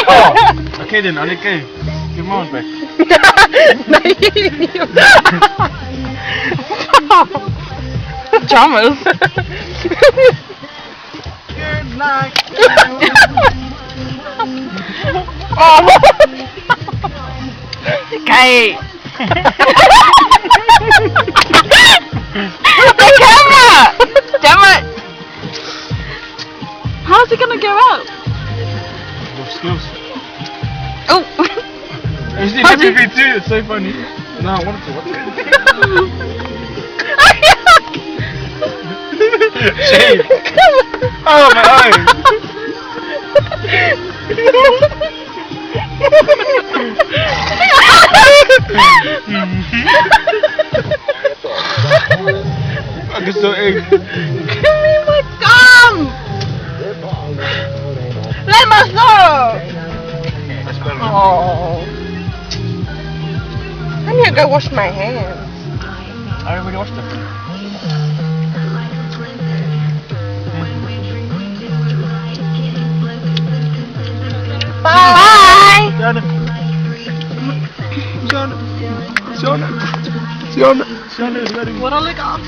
Oh, okay then, I'll let go. Give my arms back. Dramas. Good night. Oh. Okay. The camera! Damn it! How's it gonna go out? Your skills. Oh! It's the How's it- FPV too, it's so funny. No, I wanted to watch it. Shame. Oh, my eye. I get so angry. Give me my gum! Let me go! That's better. Oh. I need to go wash my hands. I already watched it. Bye! Siana. Siana. Siana. Siana. Siana is letting Wanna lick off?